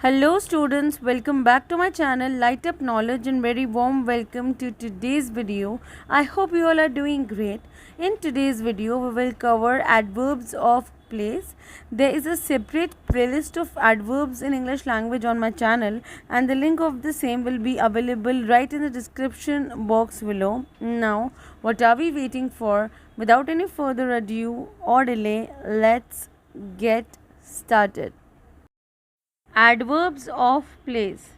Hello students, welcome back to my channel Lightup Knowledge and very warm welcome to today's video. I hope you all are doing great. In today's video we will cover adverbs of place. There is a separate playlist of adverbs in English language on my channel and the link of the same will be available right in the description box below. Now what are we waiting for? Without any further ado or delay, let's get started. Adverbs of place.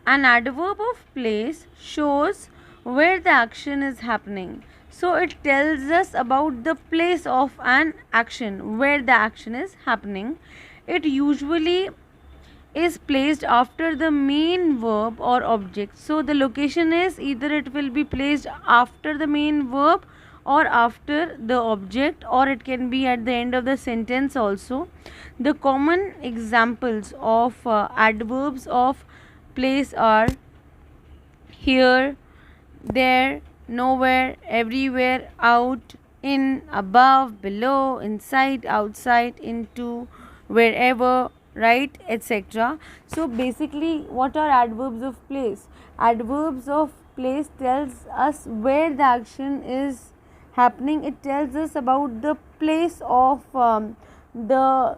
An adverb of place shows where the action is happening. So it tells us about the place of an action, where the action is happening. It usually is placed after the main verb or object. So the location is either it will be placed after the main verb or after the object, or it can be at the end of the sentence also. The common examples of adverbs of place are here, there, nowhere, everywhere, out, in, above, below, inside, outside, into, wherever, right, etc. So basically what are adverbs of place? Adverbs of place tells us where the action is happening. It tells us about the place of the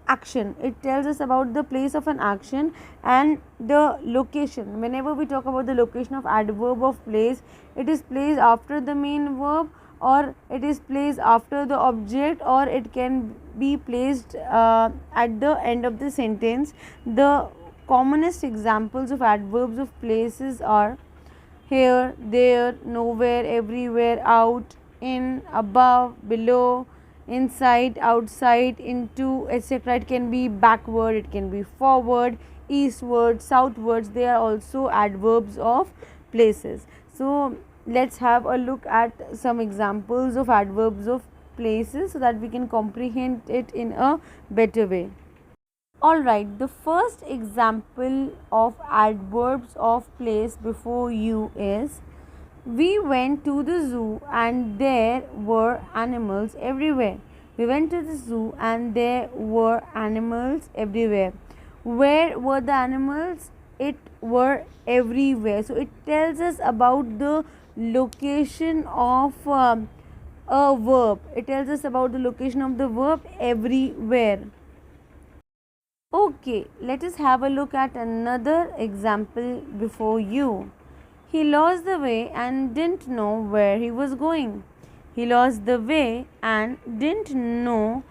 action. It tells us about the place of an action and the location. Whenever we talk about the location of adverb of place, it is placed after the main verb, or it is placed after the object, or it can be placed at the end of the sentence. The commonest examples of adverbs of places are here, there, nowhere, everywhere, out, in, above, below, inside, outside, into, etc. It can be backward, it can be forward, eastward, southwards. They are also adverbs of places. So let's have a look at some examples of adverbs of places so that we can comprehend it in a better way. Alright, the first example of adverbs of place before you is: we went to the zoo and there were animals everywhere. We went to the zoo and there were animals everywhere. Where were the animals? It were everywhere. So it tells us about the location of a verb. It tells us about the location of the verb everywhere. Okay, let us have a look at another example before you. He lost the way and didn't know where he was going. He lost the way and didn't know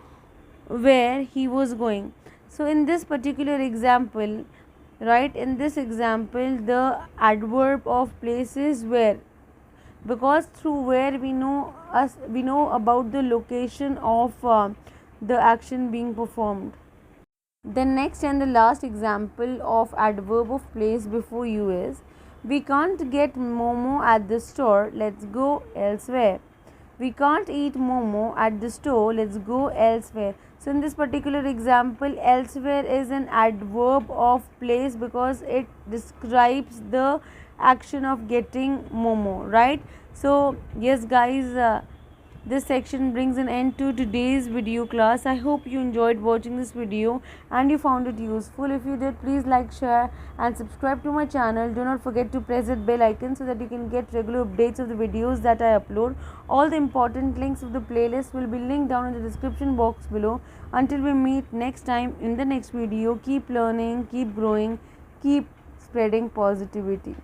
where he was going. So in this particular example, right, in this example the adverb of place is where, because through where we know about the location of the action being performed. The next and the last example of adverb of place before you is: we can't get momo at the store, let's go elsewhere. We can't eat momo at the store, let's go elsewhere. So in this particular example, elsewhere is an adverb of place because it describes the action of getting momo, right? So yes guys, this section brings an end to today's video class. I hope you enjoyed watching this video and you found it useful. If you did, please like, share and subscribe to my channel. Do not forget to press that bell icon so that you can get regular updates of the videos that I upload. All the important links of the playlist will be linked down in the description box below. Until we meet next time in the next video, keep learning, keep growing, keep spreading positivity.